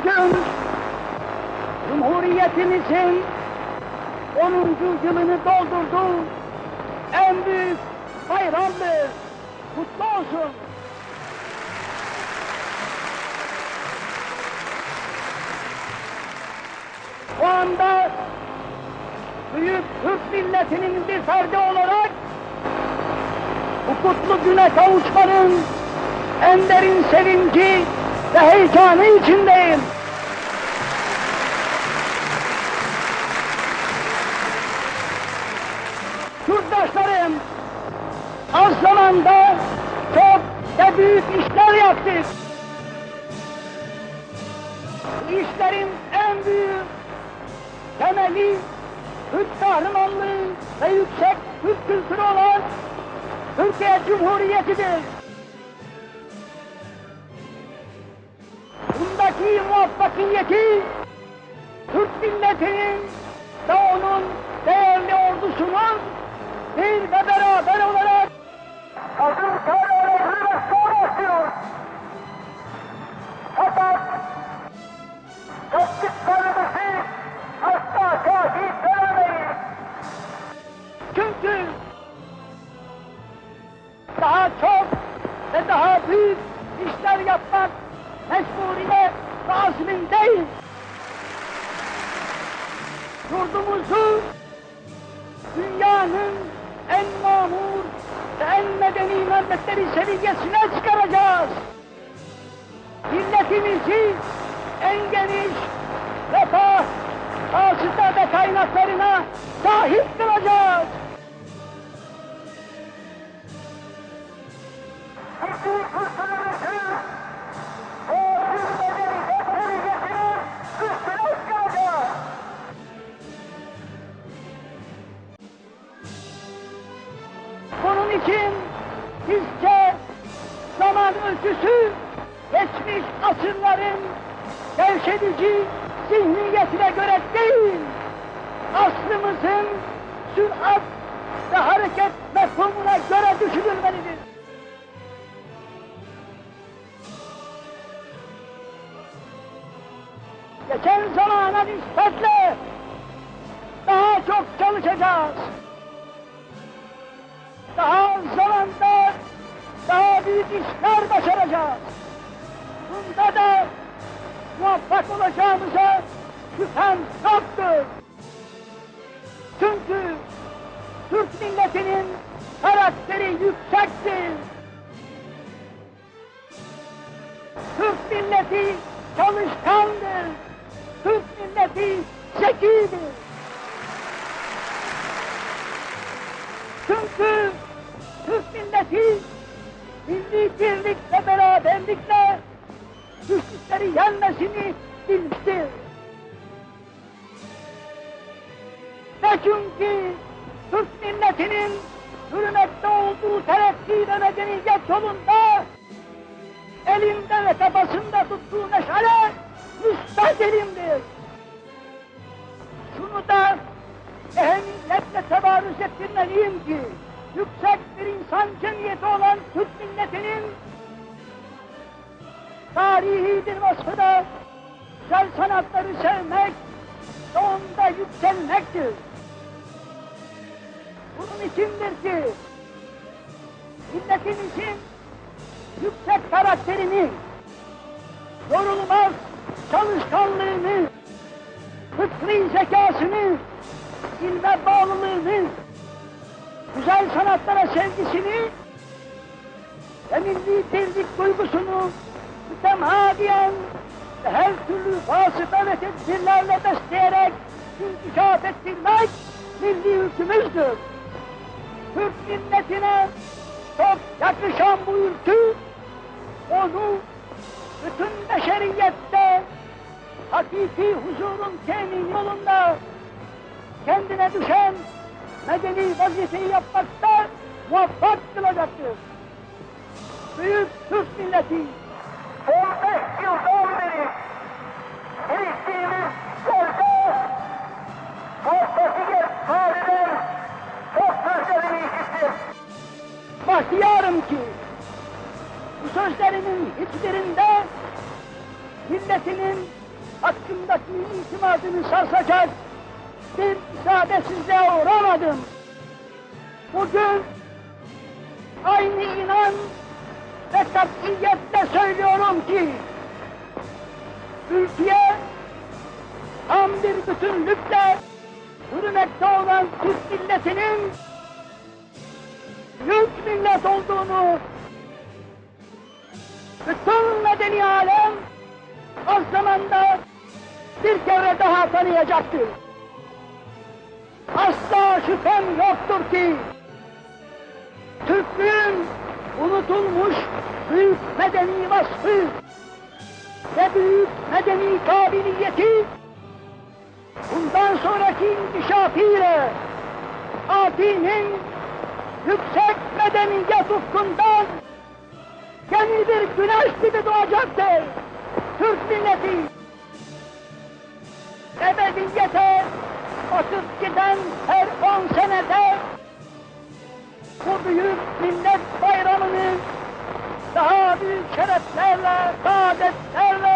Bugün Cumhuriyetimizin 10. yılını doldurdu. En büyük bayramdır. Kutlu olsun. Bu anda büyük Türk milletinin bir ferdi olarak bu kutlu güne kavuşmanın en derin sevinci ve heyecanı içindeyim. Yurttaşlarım, az zamanda çok ve büyük işler yaptık. Bu işlerin en büyük temeli Türk kahramanlığı ve yüksek Türk kültürü olan Türkiye Cumhuriyeti'dir. Bundaki muvaffakiyeti Türk milletinin ve onun değerli ordusunun bir ve beraber olarak hazır kararlarını ve sonrasıyor. Fakat yaptıklarımızı asla takip edemeyiz. Çünkü daha çok ve daha büyük işler yapmak mecburiyet ve azmindeyiz. Yurdumuzu dünyanın en mamur ve en medeni memleketleri seviyesine çıkaracağız. Milletimizi en geniş refah, hasıta ve kaynaklarına sahip kılacağız. Bizim kültürümüzü o Türk medeniyet seviyesinin üstüne çıkaracağız. Bunun için bizce zaman ölçüsü geçmiş asırların gevşedici zihniyetine göre değil, aslımızın sürat ve hareket mefhumuna göre düşünülmelidir. Geçen zamana nispetle daha çok çalışacağız. Daha az zamanda daha büyük işler başaracağız. Bunda da muvaffak olacağımıza şüphem yoktur. Çünkü Türk milletinin karakteri yüksektir. Türk milleti çalışkandır. Türk milleti zekidir. Çünkü Türk milleti milli birlik ve beraberlikle güçlükleri yenmesini bilmiştir. Ve çünkü Türk milletinin hürmette olduğu terakki ve medeniyet yolunda elinde ve kafasında tuttuğu meşale müstahdelimdir. Şunu da ehemmiyetle tebarüz ettirmeliyim ki yüksek bir insan cemiyeti olan Türk milletinin tarihi bir vasfı da güzel sanatları sevmek ve onda yükselmektir. Bunun içindir ki milletimizin yüksek karakterini, yorulmaz çalışkanlığını, fıtri zekasını, ilme bağlılığını, güzel sanatlara sevgisini ve milli birlik duygusunu mütemadiyen ve her türlü vasıta ve tedbirlerle besleyerek inkişaf ettirmek milli ülkümüzdür. Türk milletine çok yakışan bu ülkü, onu bütün beşeriyette hakiki huzurun temin yolunda kendine düşen medeni vazifeyi yapmakta muvaffak kılacaktır. Büyük Türk milleti 15 yıldan beri geliştiğimiz yolda muvaffakiyet halinden çok sözlerimi işittim. Bahtiyarım ki bu sözlerimin hiçbirinde milletinin hakkındaki itimadını sarsacak bir isabetsizliğe uğramadım. Bugün aynı inan ve kat'iyetle söylüyorum ki ülkeye tam bir bütünlükle hürmekte olan Türk milletinin büyük millet olduğunu bütün medeni alem az zamanda bir kere daha tanıyacaktır. Asla şüphem yoktur ki Türklüğün unutulmuş büyük medeni vasfı ve büyük medeni kabiliyeti bundan sonraki inkişafıyla Ati'nin yüksek medeniyet ufkundan yeni bir güneş gibi doğacaktır. Türk milleti ebediyete batıp giden her 10 senede bu büyük millet bayramını daha büyük şereflerle, saadetlerle